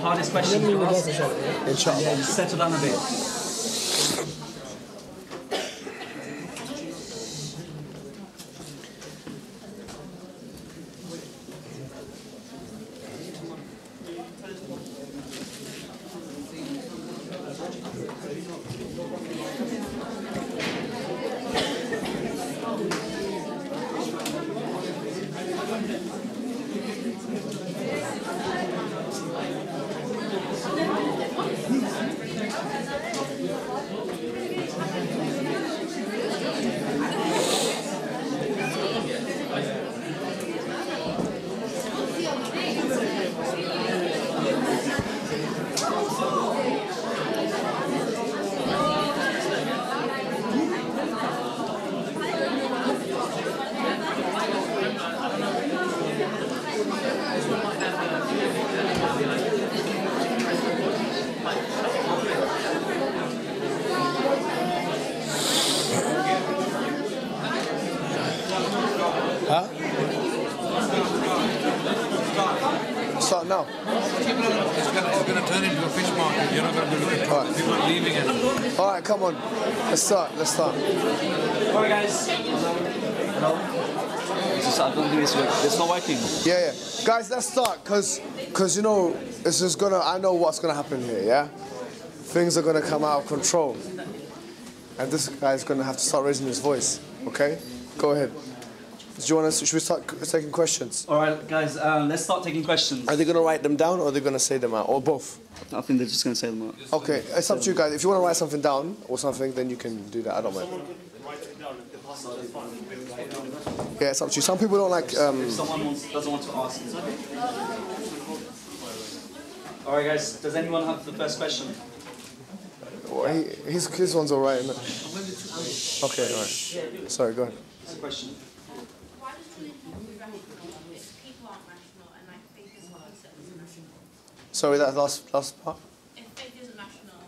hardest question to ask. Inshallah. Yeah, just settle down a bit. Huh? Start now. It's going to turn into a fish market. You're not going to be looking at people leaving it. All right, come on. Let's start. All right, guys. I don't think it's not working. Yeah. Guys, let's start, because you know, it's just I know what's gonna happen here, yeah? Things are gonna come out of control. And this guy's gonna have to start raising his voice, okay? Go ahead. Should we start taking questions? All right, guys, let's start taking questions. Are they gonna write them down, or are they gonna say them out, or both? I think they're just gonna say them out. Okay, it's up to you guys. If you wanna write something down or something, then you can do that. I don't mind. Yeah, it's up to you. Some people don't like. If someone doesn't want to ask, it's okay. All right, guys. Does anyone have the first question? Well, his one's all right. Okay, all right. Sorry, go ahead. What's the question? Why does religion have to be rational if people aren't rational and like faith is what accepts is rational? Sorry, that last part. If faith isn't rational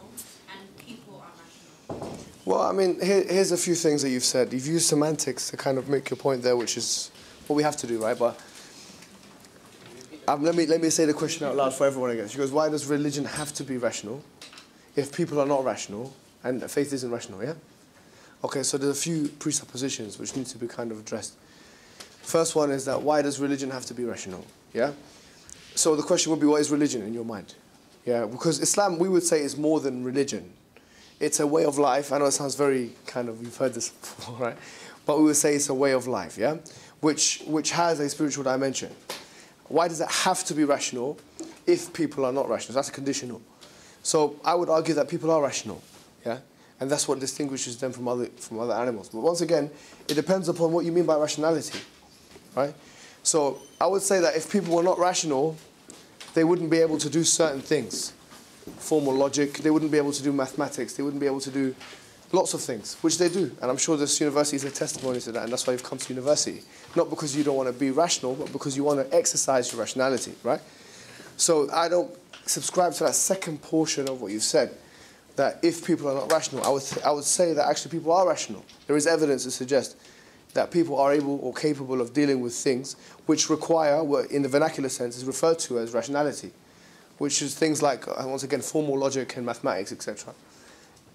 and people aren't rational. Well, I mean, here's a few things that you've said. You've used semantics to kind of make your point there, which is what we have to do, right? But let me say the question out loud for everyone again. She goes, why does religion have to be rational if people are not rational and faith isn't rational, yeah? Okay, so there's a few presuppositions which need to be kind of addressed. First one is that why does religion have to be rational, yeah? So the question would be, what is religion in your mind? Yeah, because Islam, we would say, is more than religion. It's a way of life. I know it sounds very kind of, you've heard this before, right? But we would say it's a way of life, yeah? Which has a spiritual dimension. Why does it have to be rational if people are not rational? That's a conditional. So I would argue that people are rational, yeah? And that's what distinguishes them from other animals. But once again, it depends upon what you mean by rationality, right? So I would say that if people were not rational, they wouldn't be able to do certain things. Formal logic, they wouldn't be able to do mathematics, they wouldn't be able to do lots of things, which they do. And I'm sure this university is a testimony to that, and that's why you've come to university. Not because you don't want to be rational, but because you want to exercise your rationality, right? So I don't subscribe to that second portion of what you said, that if people are not rational. I would say that actually people are rational. There is evidence to suggest that people are able or capable of dealing with things which require, what in the vernacular sense is referred to as rationality, which is things like, once again, formal logic and mathematics, etc.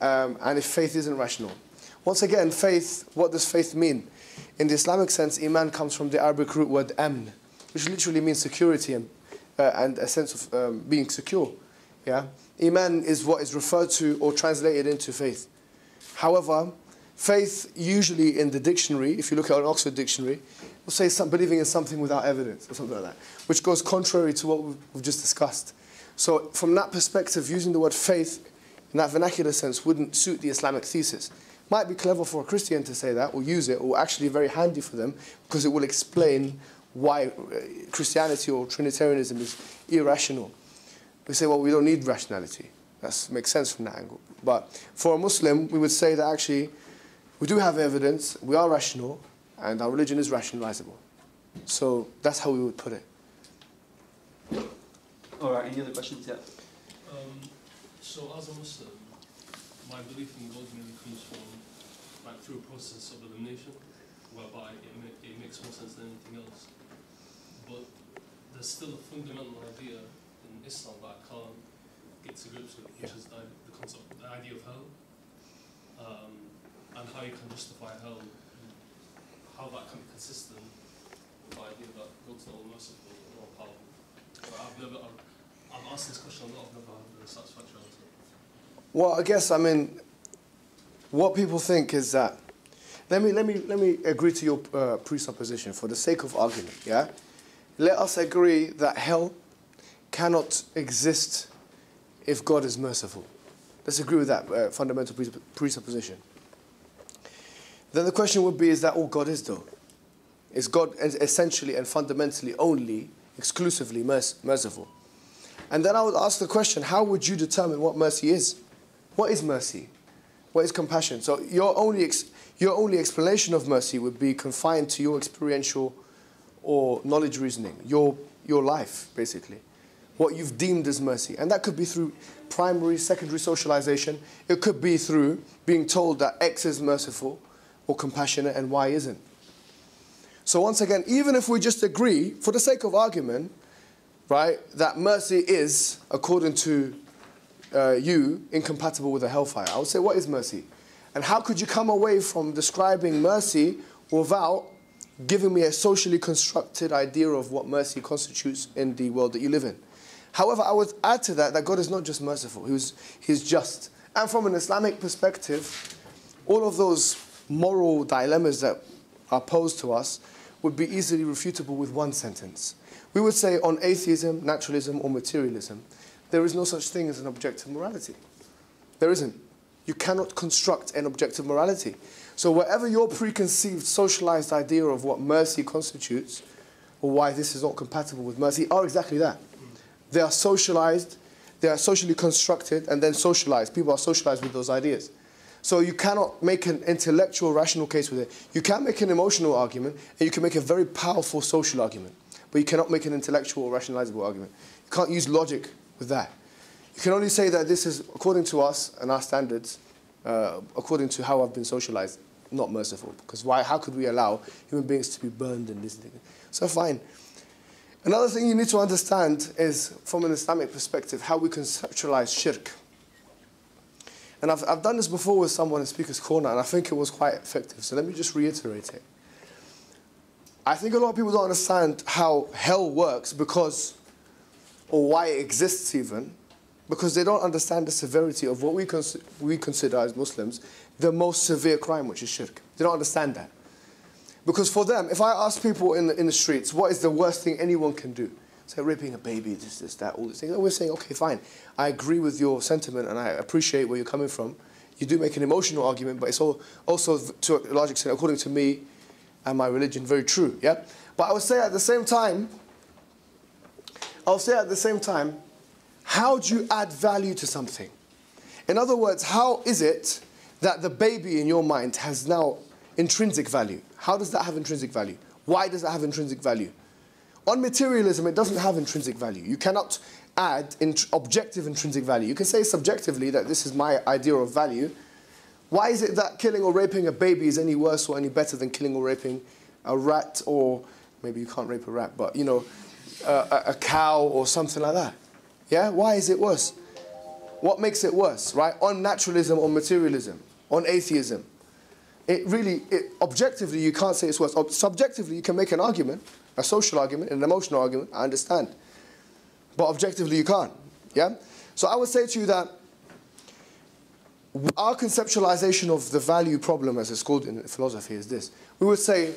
And if faith isn't rational. Once again, faith, what does faith mean? In the Islamic sense, iman comes from the Arabic root word amn, which literally means security and a sense of being secure. Yeah? Iman is what is referred to or translated into faith. However, faith usually in the dictionary, if you look at an Oxford dictionary, will say believing in something without evidence or something like that, which goes contrary to what we've just discussed. So from that perspective, using the word faith in that vernacular sense wouldn't suit the Islamic thesis. Might be clever for a Christian to say that or use it, or actually very handy for them because it will explain why Christianity or Trinitarianism is irrational. We say, well, we don't need rationality. That makes sense from that angle. But for a Muslim, we would say that actually we do have evidence, we are rational, and our religion is rationalizable. So that's how we would put it. All right, any other questions? Yeah. So as a Muslim, my belief in God really comes from through a process of elimination, whereby it makes more sense than anything else. But there's still a fundamental idea in Islam that I can't to grips with, which is the concept, the idea of hell, and how you can justify hell, how that can be consistent with the idea that God's not all merciful or all powerful. But I've asked this question a lot, I've never had a satisfactory answer. Well, I guess, I mean, what people think is that, let me agree to your presupposition for the sake of argument, yeah? Let us agree that hell cannot exist if God is merciful. Let's agree with that fundamental presupposition. Then the question would be, is that all God is, though? Is God essentially and fundamentally only, exclusively merciful? And then I would ask the question, how would you determine what mercy is? What is mercy? What is compassion? So your only explanation of mercy would be confined to your experiential or knowledge reasoning, your life, basically. What you've deemed as mercy. And that could be through primary, secondary socialization. It could be through being told that X is merciful or compassionate and Y isn't. So once again, even if we just agree, for the sake of argument, right, that mercy is, according to you, incompatible with a hellfire, I would say, what is mercy? And how could you come away from describing mercy without giving me a socially constructed idea of what mercy constitutes in the world that you live in? However, I would add to that God is not just merciful, He's just. And from an Islamic perspective, all of those moral dilemmas that are posed to us would be easily refutable with one sentence. We would say on atheism, naturalism, or materialism, there is no such thing as an objective morality. There isn't. You cannot construct an objective morality. So whatever your preconceived socialized idea of what mercy constitutes, or why this is not compatible with mercy, are exactly that. They are socialized, they are socially constructed, and then socialized. People are socialized with those ideas. So you cannot make an intellectual, rational case with it. You can make an emotional argument, and you can make a very powerful social argument. But you cannot make an intellectual or rationalizable argument. You can't use logic with that. You can only say that this is, according to us and our standards, according to how I've been socialized, not merciful. Because why? How could we allow human beings to be burned and this thing? So fine. Another thing you need to understand is, from an Islamic perspective, how we conceptualize shirk. And I've done this before with someone in Speaker's Corner, and I think it was quite effective. So let me just reiterate it. I think a lot of people don't understand how hell works because, or why it exists even, because they don't understand the severity of what we consider as Muslims the most severe crime, which is shirk. They don't understand that. Because for them, if I ask people in the streets, what is the worst thing anyone can do? Say, raping a baby, this, that, all these things. And we're saying, okay, fine. I agree with your sentiment and I appreciate where you're coming from. You do make an emotional argument, but it's also, to a large extent, according to me and my religion, very true, yeah? But I would say at the same time, how do you add value to something? In other words, how is it that the baby in your mind has now intrinsic value? How does that have intrinsic value? Why does that have intrinsic value? On materialism, it doesn't have intrinsic value. You cannot add objective intrinsic value. You can say subjectively that this is my idea of value. Why is it that killing or raping a baby is any worse or any better than killing or raping a rat, or maybe you can't rape a rat, but you know, a cow or something like that? Yeah? Why is it worse? What makes it worse, right? On naturalism or materialism, on atheism. Objectively, you can't say it's worse. Subjectively, you can make an argument, a social argument, an emotional argument, I understand. But objectively, you can't, yeah? So I would say to you that our conceptualization of the value problem, as it's called in philosophy, is this. We would say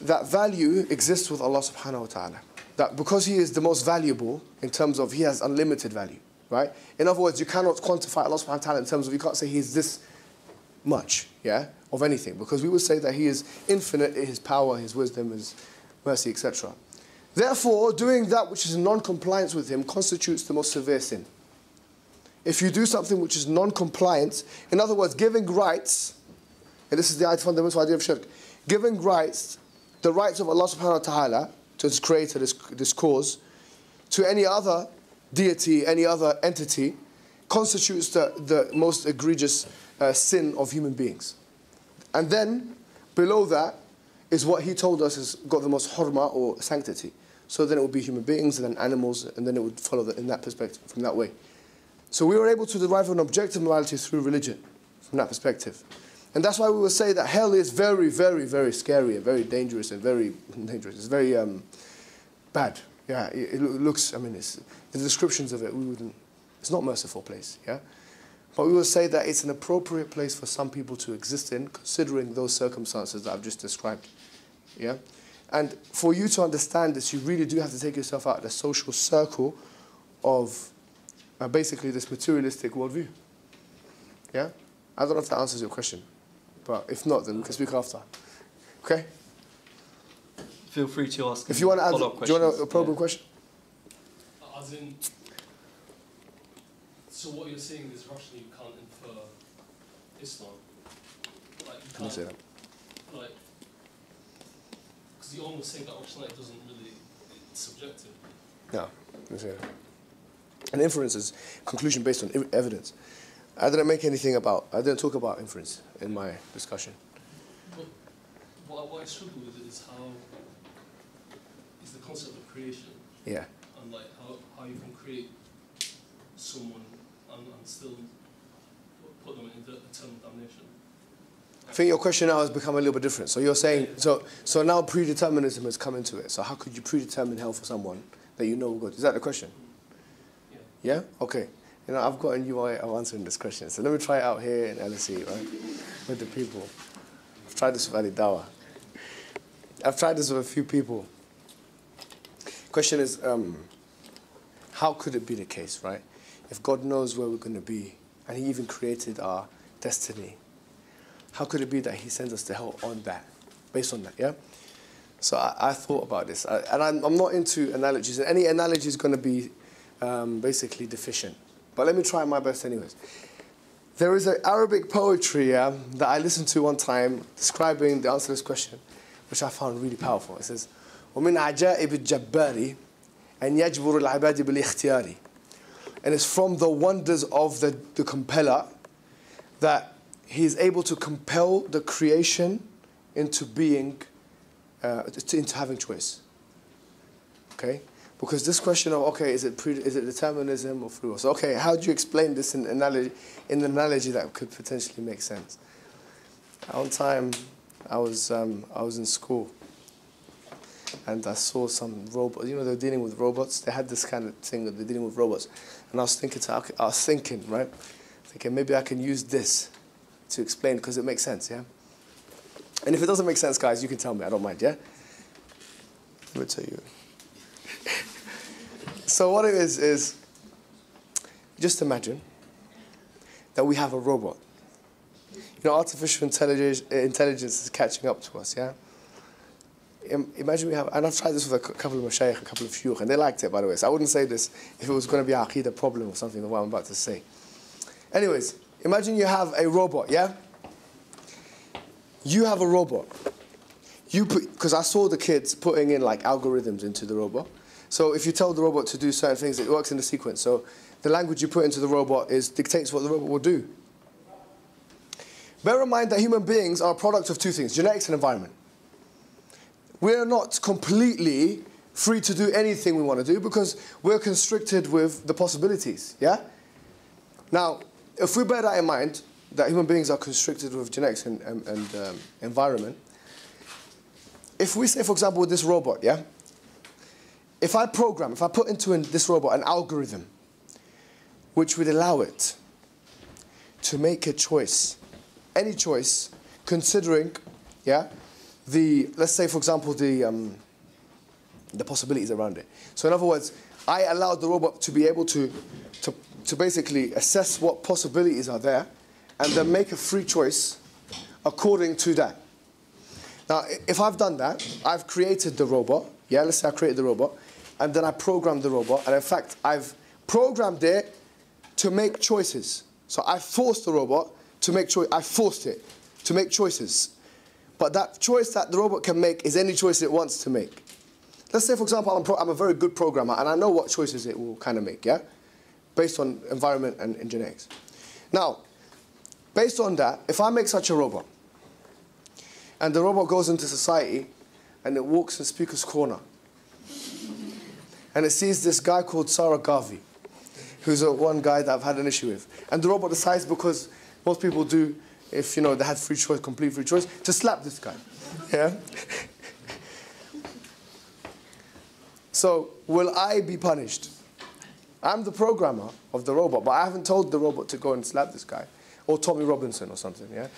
that value exists with Allah subhanahu wa ta'ala. That because He is the most valuable in terms of He has unlimited value, right? In other words, you cannot quantify Allah subhanahu wa ta'ala in terms of, you can't say He is this much, yeah, of anything. Because we would say that He is infinite in His power, His wisdom, His mercy, etc. Therefore, doing that which is in non-compliance with Him constitutes the most severe sin. If you do something which is non-compliant, in other words, giving rights, and this is the fundamental idea of shirk, giving rights, the rights of Allah subhanahu wa ta'ala, to His creator, this cause, to any other deity, any other entity, constitutes the most egregious sin of human beings. And then, below that, is what He told us has got the most hurma or sanctity. So then it would be human beings and then animals, and then it would follow in that perspective, from that way. So we were able to derive an objective morality through religion, from that perspective. And that's why we will say that hell is very, very, very scary and very dangerous and very dangerous. It's very bad. Yeah, it looks, I mean, the descriptions of it, it's not a merciful place, yeah? But we will say that it's an appropriate place for some people to exist in, considering those circumstances that I've just described, yeah? And for you to understand this, you really do have to take yourself out of the social circle of basically this materialistic worldview, yeah? I don't know if that answers your question, but if not, then we can speak after, okay? Feel free to ask. If you want to add, follow-up do you want questions. a probing question? As in, so what you're saying is rationally you can't infer Islam. Like you Can you say that? like, because you're almost saying that rationality doesn't really, it's subjective. No, let me say that. An inference is conclusion based on evidence. I didn't I didn't talk about inference in my discussion. But what I struggle with is is the concept of creation. Yeah. And like how you can create someone and still put them in eternal damnation. I think your question now has become a little bit different. So you're saying, so now predeterminism has come into it. So how could you predetermine hell for someone that you know will go? Is that the question? Yeah. Yeah? Okay. You know, I've got a new way of answering this question. So let me try it out here in LSE, right? With the people. I've tried this with Ali Dawa. I've tried this with a few people. Question is, how could it be the case, right? If God knows where we're going to be, and He even created our destiny, how could it be that He sends us to hell on that, based on that, yeah? So I thought about this, and I'm not into analogies. Any analogy is going to be basically deficient. But let me try my best anyways. There is an Arabic poetry that I listened to one time describing the answer to this question, which I found really powerful. It says, وَمِنْ عَجَائِبِ الجَّبَّارِ أَنْ يَجْبُرُ الْعِبَادِ بِالِاخْتِيَارِ. And it's from the wonders of the compeller that he is able to compel the creation into being, into having choice. Okay? Because this question of, okay, is it determinism or free will? So, okay, how do you explain this in an analogy that could potentially make sense? One time, I was in school, and I saw some robots. You know, they're dealing with robots. They had this kind of thing that they're dealing with robots, and I was thinking, right? Thinking maybe I can use this to explain because it makes sense, yeah. And if it doesn't make sense, guys, you can tell me. I don't mind, yeah. Let me tell you. So what it is just imagine that we have a robot. You know, artificial intelligence is catching up to us, yeah? Imagine we have, and I've tried this with a couple of mashayikh, a couple of shuyukh, and they liked it, by the way. So I wouldn't say this if it was going to be an aqidah problem or something, what I'm about to say. Anyways, imagine you have a robot, yeah? You have a robot. Because I saw the kids putting in like algorithms into the robot. So if you tell the robot to do certain things, it works in the sequence. So the language you put into the robot dictates what the robot will do. Bear in mind that human beings are a product of two things, genetics and environment. We're not completely free to do anything we want to do because we're constricted with the possibilities, yeah? Now, if we bear that in mind, that human beings are constricted with genetics and environment, if we say, for example, with this robot, yeah? If I put into this robot an algorithm which would allow it to make a choice, any choice, considering, yeah, let's say, for example, the possibilities around it. So in other words, I allowed the robot to be able to basically assess what possibilities are there and then make a free choice according to that. Now, if I've done that, I've created the robot, yeah, let's say I created the robot, and then I programmed the robot, and in fact, I've programmed it to make choices. So I forced the robot to make choice. I forced it to make choices. But that choice that the robot can make is any choice it wants to make. Let's say, for example, I'm a very good programmer, and I know what choices it will kind of make, yeah? Based on environment and genetics. Now, based on that, if I make such a robot, and the robot goes into society, and it walks in Speaker's Corner, and it sees this guy called Sarah Garvey, who's one guy that I've had an issue with. And the robot decides, because most people do, if they had free choice, complete free choice, to slap this guy. Yeah? So, will I be punished? I'm the programmer of the robot, but I haven't told the robot to go and slap this guy. Or Tommy Robinson or something, yeah?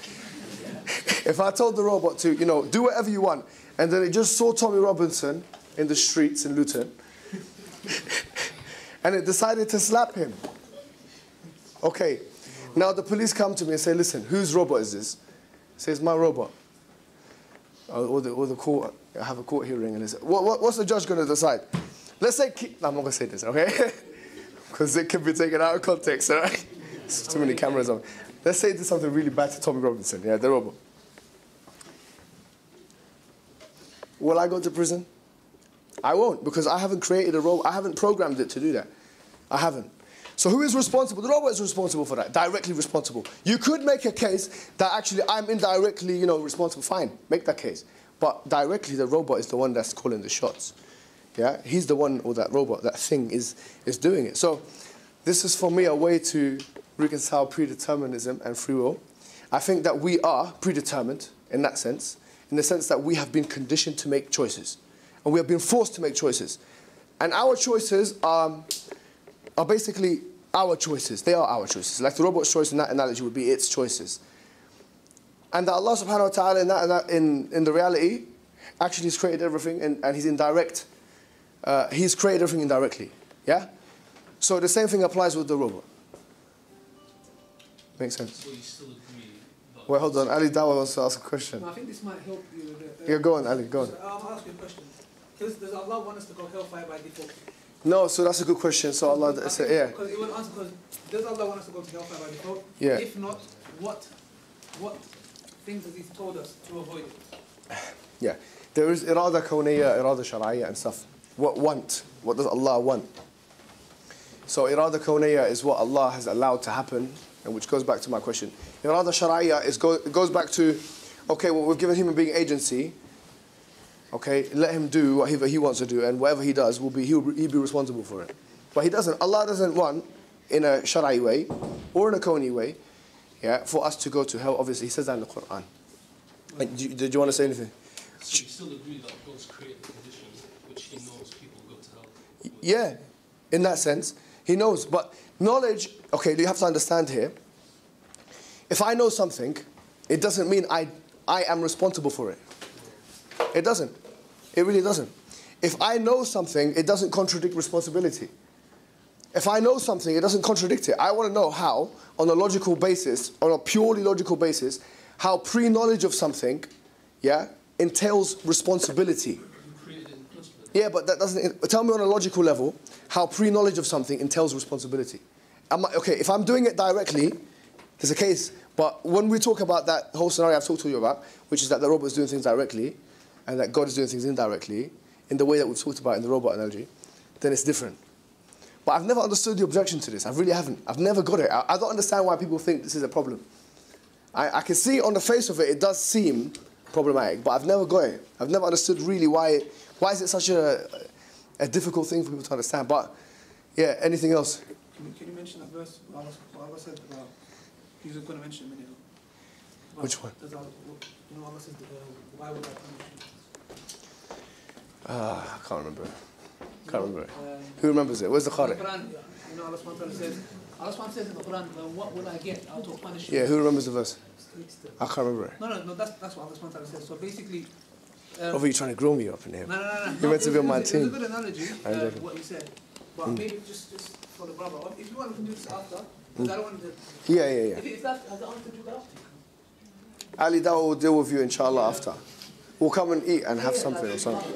If I told the robot to, do whatever you want, and then it just saw Tommy Robinson in the streets in Luton, and it decided to slap him. Okay, now the police come to me and say, listen, whose robot is this? It says, my robot. Or the court, I have a court hearing, and they say, what's the judge going to decide? Let's say, no, I'm not going to say this, okay? Because it can be taken out of context, right? There's too many cameras on. Let's say there's something really bad to Tommy Robinson, yeah, the robot. Will I go to prison? I won't, because I haven't created a robot. I haven't programmed it to do that. I haven't. So who is responsible? The robot is responsible for that, directly responsible. You could make a case that actually I'm indirectly, responsible. Fine, make that case. But directly, the robot is the one that's calling the shots. Yeah, he's the one, or that robot, that thing is doing it. So this is for me a way to reconcile predeterminism and free will. I think that we are predetermined in that sense, in the sense that we have been conditioned to make choices. And we have been forced to make choices. And our choices are basically our choices. They are our choices. Like the robot's choice in that analogy would be its choices. And that Allah subhanahu wa ta'ala in the reality actually has created everything, and he's indirect. He's created everything indirectly. Yeah? So the same thing applies with the robot. Makes sense? So you still agree that... Wait, hold on. Ali Dawa wants to ask a question. No, I think this might help you with it. Yeah, go on, Ali, go on. So, I'll ask you a question. Does Allah want us to go hellfire by default? No, so that's a good question. So Allah, yeah. Because it will answer, because does Allah want us to go to hellfire by default? Yeah. If not, what things has He told us to avoid it? Yeah. There is irada kawniyya, irada shar'iyya and stuff. What does Allah want? So irada kawniyya is what Allah has allowed to happen, and which goes back to my question. Irada shar'iyya it goes back to, okay, well, we've given human being agency. Okay, let him do whatever he wants to do, and whatever he does, he'll be responsible for it. But he doesn't. Allah doesn't want, in a shara'i way, or in a kawni way, yeah, for us to go to hell. Obviously, He says that in the Quran. Did you want to say anything? So you still agree that God's created the condition which He knows people go to hell? Yeah, in that sense, He knows. But knowledge, okay, you have to understand here, if I know something, it doesn't mean I am responsible for it. It doesn't. It really doesn't. If I know something, it doesn't contradict responsibility. If I know something, it doesn't contradict it. I want to know how, on a logical basis, on a purely logical basis, how pre-knowledge of something, yeah, entails responsibility. You created it in the first place. Yeah, but that doesn't... Tell me on a logical level how pre-knowledge of something entails responsibility. Okay, if I'm doing it directly, there's a case. But when we talk about that whole scenario I've talked to you about, which is that the robot is doing things directly, and that God is doing things indirectly, in the way that we've talked about in the robot analogy, then it's different. But I've never understood the objection to this. I really haven't. I've never got it. I don't understand why people think this is a problem. I can see on the face of it, it does seem problematic, but I've never got it. I've never understood really why is it such a difficult thing for people to understand. But, yeah, anything else? Can you mention that verse? Allah said about, you were going to mention a minute ago. Which one? Allah says, why would I punish you? I can't remember. Can't remember it. Who remembers it? Where's the Qari? Allah says in the Quran, what will I get out of punishment? Yeah, who remembers the verse? I can't remember it. No, that's what Allah says. So basically... Over you trying to grow me up in here. No. You're meant to be on my team. It's a good analogy, what you said. But maybe just for the brother. If you want, we can do this after. Because I don't want to... Yeah. If that has the answer to that after. Ali Dawa will deal with you, inshallah, after. We'll come and eat and have something or something.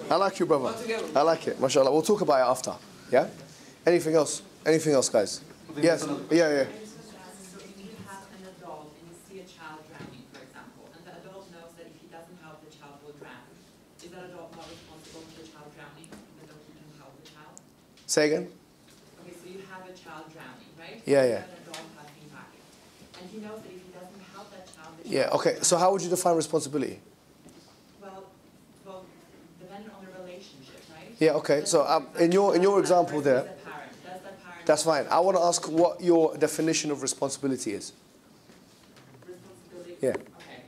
I like you, brother. I like it, mashallah. We'll talk about it after. Yeah? Anything else? Anything else, guys? Yes? Yeah. So if you have an adult and you see a child drowning, for example, and the adult knows that if he doesn't help, the child will drown, is that adult not responsible for the child drowning, even though he can help the child? Say again? Okay, so you have a child drowning, right? Yeah. You have an adult passing by. And he knows that if he doesn't help that child, the child Yeah, okay. So how would you define responsibility? Well, depending on the relationship, right? Yeah, okay. So in your example there, Does the parent that's fine. I want to ask what your definition of responsibility is. responsibility? Yeah. Okay.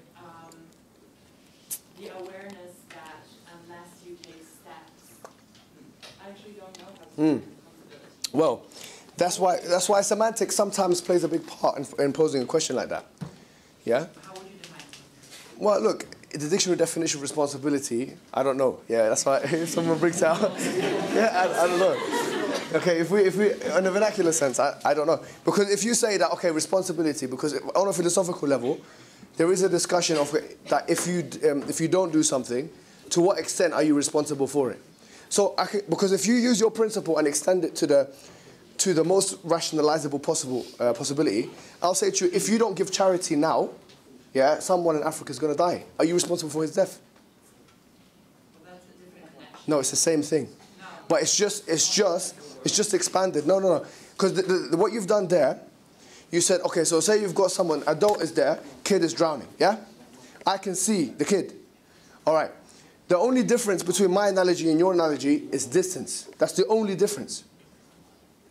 The awareness that unless you take steps, I actually don't know how to take responsibility. Well, that's why semantics sometimes plays a big part in posing a question like that. Yeah? How would you define it? Well, look, the dictionary definition of responsibility, I don't know. Yeah, that's why if someone brings it out, yeah, I don't know. Okay, if we in a vernacular sense, I don't know. Because if you say that, okay, responsibility, because on a philosophical level, there is a discussion of that if you don't do something, to what extent are you responsible for it? So, because if you use your principle and extend it to the most rationalizable possibility, I'll say to you, if you don't give charity now, yeah, someone in Africa is going to die. Are you responsible for his death? Well, that's a different connection. No, it's the same thing. No. But it's just expanded. No. Because what you've done there, you said, okay, so say you've got someone, adult is there, kid is drowning, yeah? I can see the kid. All right. The only difference between my analogy and your analogy is distance. That's the only difference.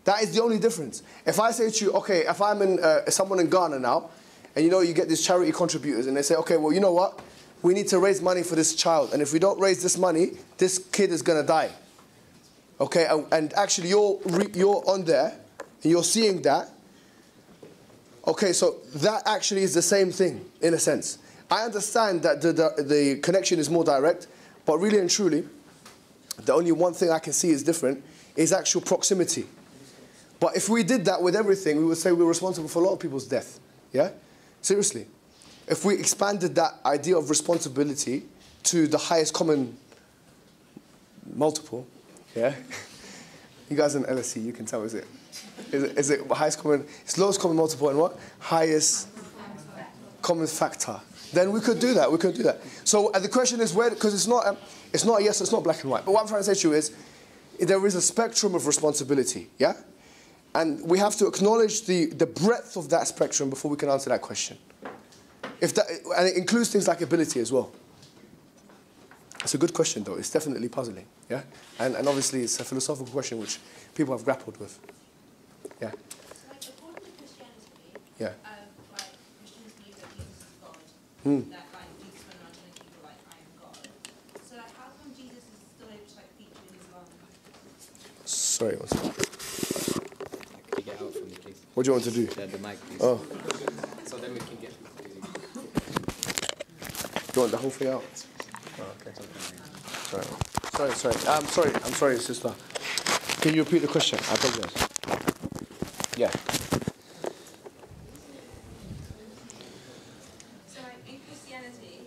That is the only difference. If I say to you, okay, if I'm someone in Ghana now, and you get these charity contributors, and they say, okay, well, you know what? We need to raise money for this child, and if we don't raise this money, this kid is going to die. Okay, and actually you're on there, and you're seeing that. Okay, so that actually is the same thing, in a sense. I understand that the connection is more direct, but really and truly, the only one thing I can see is different is actual proximity. But if we did that with everything, we would say we're responsible for a lot of people's death. Yeah? Seriously. If we expanded that idea of responsibility to the highest common multiple, yeah? You guys in LSE, you can tell, is it highest common, it's lowest common multiple and what? Highest common factor. Then we could do that, So the question is where, because it's not yes, it's not black and white. But what I'm trying to say to you is, there is a spectrum of responsibility, yeah? And we have to acknowledge the breadth of that spectrum before we can answer that question. And it includes things like ability as well. It's a good question, though. It's definitely puzzling, yeah? And obviously, it's a philosophical question which people have grappled with. Yeah? Like, according to Christianity, Yeah. like, Christians believe that Jesus is God. That, like, Jesus went around telling people, like, I am God. So, like, how come Jesus is still able to, like, feature in Islam? Sorry, one second. Can you get out from me, please? What do you want to do? The mic, please. Oh, So then we can get... do you want the whole thing out? Oh, okay. Sorry. I'm sorry, sister. Can you repeat the question? I apologize. Yeah. So, like, in Christianity,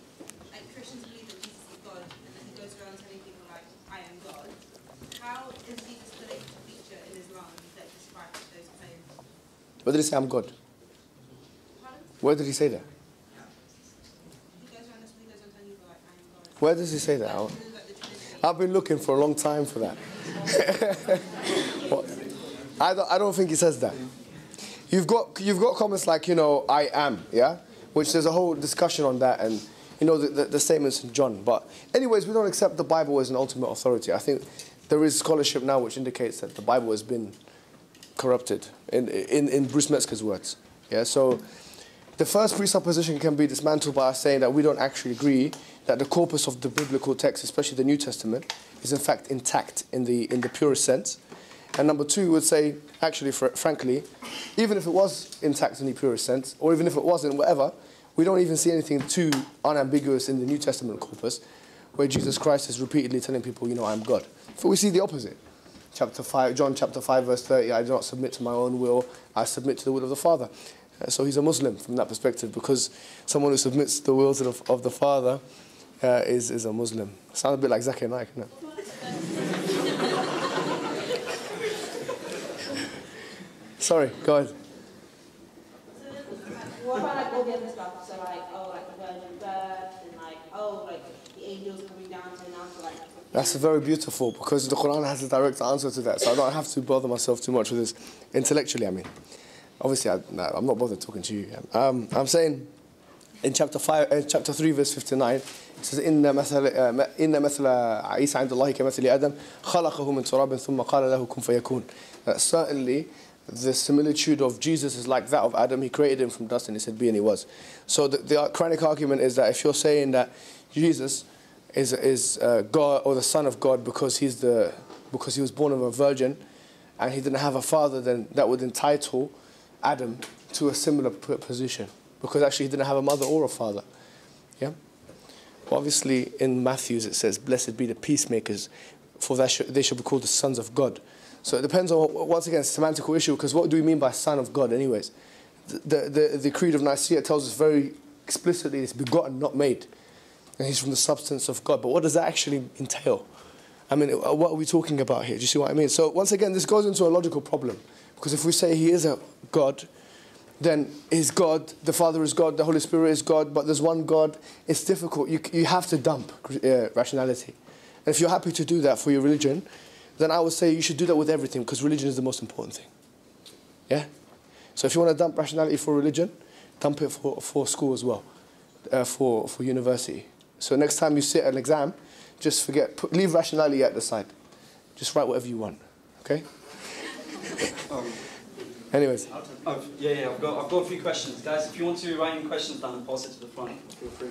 like, Christians believe that Jesus is God, and then he goes around telling people, like, I am God. How is Jesus still able to feature in Islam that describes those claims? Where did he say I'm God? Pardon? Where did he say that? He goes around, that's when he goes around telling people, like, I am God. Where does he say that? Like, the Trinity. I've been looking for a long time for that. What? I don't think he says that. You've got comments like, I am, yeah? Which there's a whole discussion on that, and, the statements in John. But anyways, we don't accept the Bible as an ultimate authority. I think there is scholarship now which indicates that the Bible has been corrupted, in Bruce Metzger's words. Yeah, so the first presupposition can be dismantled by us saying that we don't actually agree that the corpus of the biblical text, especially the New Testament, is in fact intact in the purest sense. And number two, we would say, actually, frankly, even if it was intact in the purest sense, or even if it wasn't, whatever, we don't even see anything too unambiguous in the New Testament corpus, where Jesus Christ is repeatedly telling people, I'm God. So we see the opposite. John chapter 5, verse 30, I do not submit to my own will, I submit to the will of the Father. So he's a Muslim from that perspective, because someone who submits to the will of the Father is a Muslim. Sounds a bit like Zakir Naik, isn't it? Sorry, go ahead. What about, like, all the other stuff? So, like, the virgin birth, and, like, the angels coming down to announce, like... That's very beautiful, because the Quran has a direct answer to that, so I don't have to bother myself too much with this. Intellectually, I mean. Obviously, I'm not bothered talking to you. I'm saying, in chapter 3, verse 59, it says, إن مثل عيسى عند الله كمثل آدم خلقه من تراب ثم قال له كن فيكون. Certainly, the similitude of Jesus is like that of Adam. He created him from dust and he said, be, and he was. So the Quranic argument is that if you're saying that Jesus is God or the Son of God because he was born of a virgin and he didn't have a father, then that would entitle Adam to a similar position, because actually he didn't have a mother or a father. Yeah. Obviously, in Matthew it says, "Blessed be the peacemakers, for they shall be called the sons of God." So it depends on, once again, it's a semantical issue, because what do we mean by son of God, anyways? The Creed of Nicaea tells us very explicitly it's begotten, not made, and he's from the substance of God. But what does that actually entail? I mean, what are we talking about here? Do you see what I mean? So once again, this goes into a logical problem, because if we say he is a God, then is God, the Father is God, the Holy Spirit is God, but there's one God. It's difficult. You have to dump rationality. And if you're happy to do that for your religion, then I would say you should do that with everything, because religion is the most important thing. Yeah? So if you want to dump rationality for religion, dump it for school as well, for university. So next time you sit an exam, just leave rationality at the side. Just write whatever you want. Okay? Anyways. I've got a few questions. Guys, if you want to write any questions down and pass it to the front, feel free.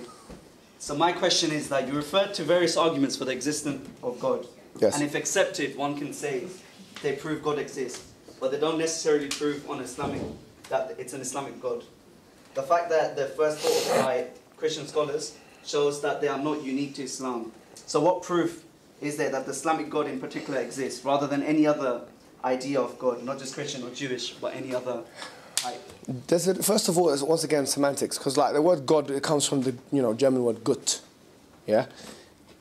So my question is that you referred to various arguments for the existence of God. Yes. And if accepted, one can say they prove God exists, but they don't necessarily prove that it's an Islamic God. The fact that they're first thought of by Christian scholars shows that they are not unique to Islam. So what proof is there that the Islamic God in particular exists, rather than any other idea of God, not just Christian or Jewish, but any other type? First of all, it's once again semantics, because like the word God, it comes from the German word Gut. Yeah?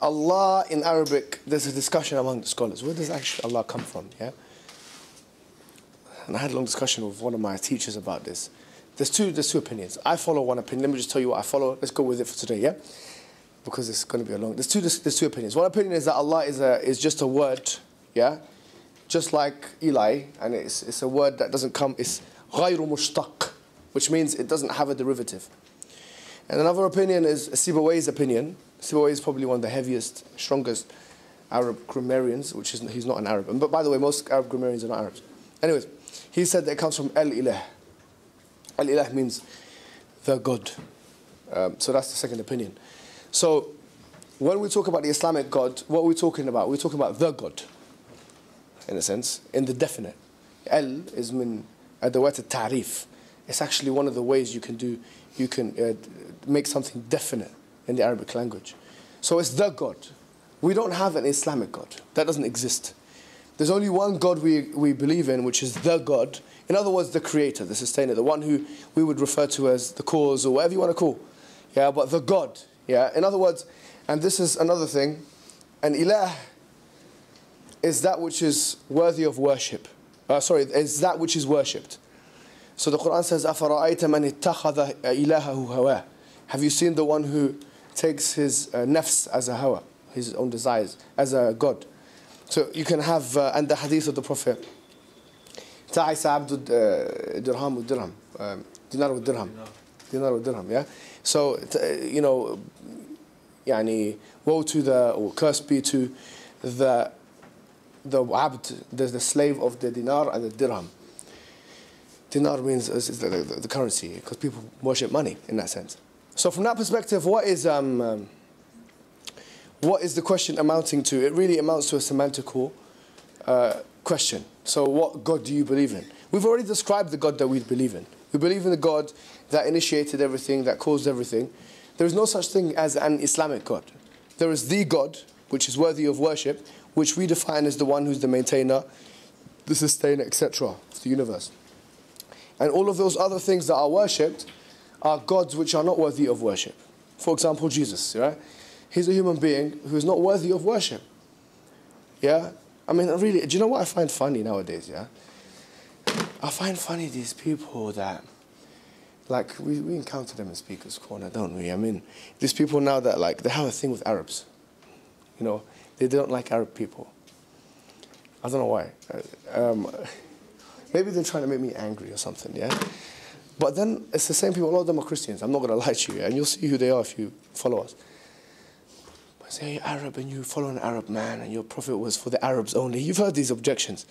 Allah in Arabic, there's a discussion among the scholars. Where does actually Allah come from? Yeah? And I had a long discussion with one of my teachers about this. There's two opinions. I follow one opinion. Let me just tell you what I follow. Let's go with it for today, yeah? Because it's going to be a long... There's two opinions. One opinion is that Allah is just a word, yeah? Just like Eli, and it's a word that doesn't come... It's غَيْرُ مُشْتَقٍ, which means it doesn't have a derivative. And another opinion is Sibawayh's opinion. Sibawayh is probably one of the heaviest, strongest Arab grammarians, he's not an Arab. But by the way, most Arab grammarians are not Arabs. Anyways, he said that it comes from Al-Ilah. Al-Ilah means the God. So that's the second opinion. So when we talk about the Islamic God, what are we talking about? We're talking about the God, in a sense, in the definite. Al is min adawat al-ta'rif. It's actually one of the ways you can make something definite in the Arabic language. So it's the God. We don't have an Islamic God. That doesn't exist. There's only one God we believe in, which is the God. In other words, the creator, the sustainer, the one who we would refer to as the cause or whatever you want to call. Yeah, but the God. Yeah, in other words, and this is another thing, an ilah is that which is worthy of worship. Is that which is worshipped. So the Quran says, أَفَرَأَيْتَ مَنِ اتَّخَذَ إِلَهَهُ هَوَاهُ. Have you seen the one who takes his nafs as a hawa, his own desires, as a God? So you can have, and the hadith of the Prophet, تعس عبد الدرهم والدرهم دينار والدرهم دينار والدرهم, yeah? So, woe to or curse be to the abd, the slave of the dinar and the dirham. Dinar means is the currency, because people worship money in that sense. So from that perspective, what is the question amounting to? It really amounts to a semantical question. So what God do you believe in? We've already described the God that we believe in. We believe in the God that initiated everything, that caused everything. There is no such thing as an Islamic God. There is the God, which is worthy of worship, which we define as the one who's the maintainer, the sustainer, etc. of the universe. And all of those other things that are worshipped are gods which are not worthy of worship. For example, Jesus, right? He's a human being who is not worthy of worship. Yeah? I mean, really, do you know what I find funny nowadays, yeah? I find funny these people that, like, we encounter them in Speaker's Corner, don't we? I mean, these people now that, like, they have a thing with Arabs. You know, they don't like Arab people. I don't know why. Maybe they're trying to make me angry or something, yeah? But then it's the same people, a lot of them are Christians. I'm not going to lie to you, and you'll see who they are if you follow us. But say you're Arab and you follow an Arab man and your prophet was for the Arabs only. You've heard these objections.